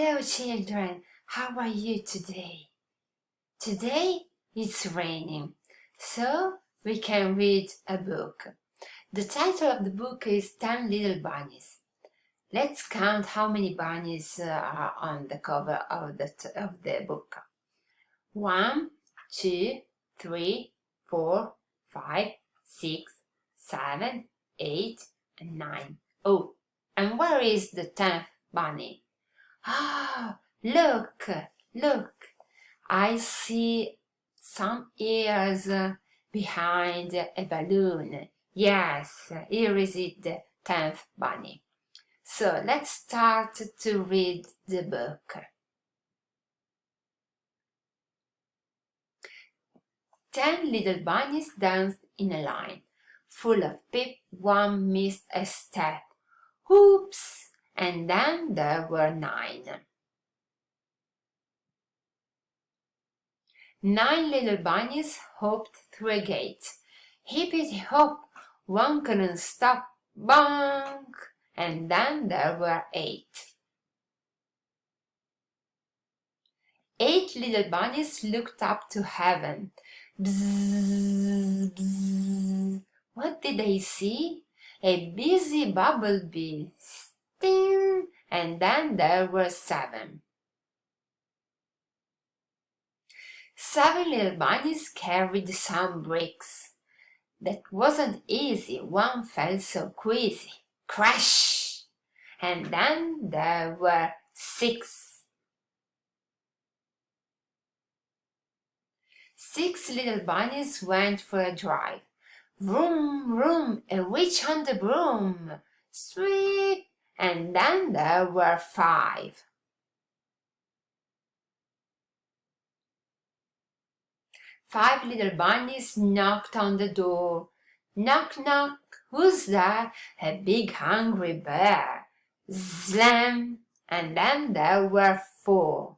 Hello children, how are you today? Today it's raining, so we can read a book. The title of the book is 10 Little Bunnies. Let's count how many bunnies are on the cover of the book. 1, 2, 3, 4, 5, 6, 7, 8, and 9. Oh, and where is the 10th bunny? Ah, look, I see some ears behind a balloon. Yes, here is it, the 10th bunny. So let's start to read the book. 10 little bunnies danced in a line. Full of pip, one missed a step. Oops! And then there were 9. 9 little bunnies hopped through a gate. Hippity hop, one couldn't stop, bonk! And then there were 8. 8 little bunnies looked up to heaven. Bzzz, bzzz. What did they see? A busy bumblebee. Sting! And then there were 7. 7 little bunnies carried some bricks. That wasn't easy, one fell so queasy. Crash! And then there were 6. 6 little bunnies went for a drive. Vroom, vroom, a witch on the broom. Sweep! And then there were 5. 5 little bunnies knocked on the door. Knock, knock, who's there? A big hungry bear. Slam! And then there were 4.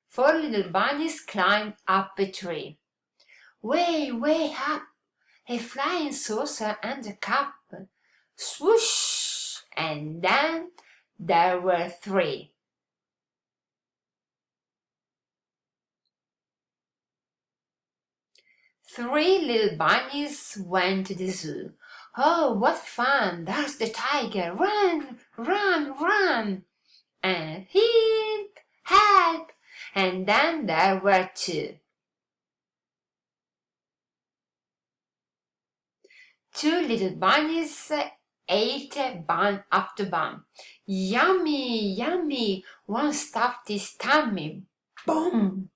4 little bunnies climbed up a tree. Way, way up, a flying saucer and a cup. Swoosh! And then there were 3. 3 little bunnies went to the zoo. Oh, what fun! There's the tiger! Run, run, run! And help, help! And then there were 2. 2 little bunnies ate bun after bun. Yummy, yummy! One stuffed his tummy. Boom!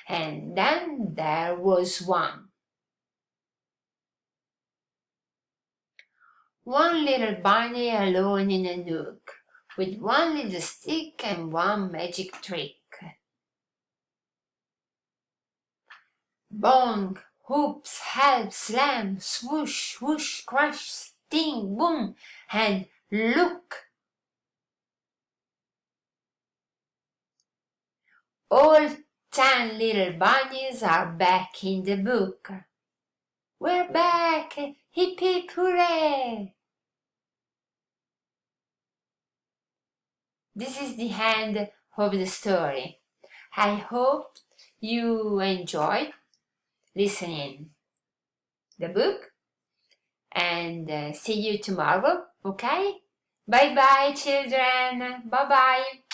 And then there was 1. 1 little bunny alone in a nook, with 1 little stick and 1 magic trick. Bong, hoops, help, slam, swoosh, whoosh, crash, sting, boom, and look! All 10 little bunnies are back in the book. We're back! Hip hip hooray! This is the end of the story. I hope you enjoyed listening the book and see you tomorrow, okay? Bye bye children, bye bye.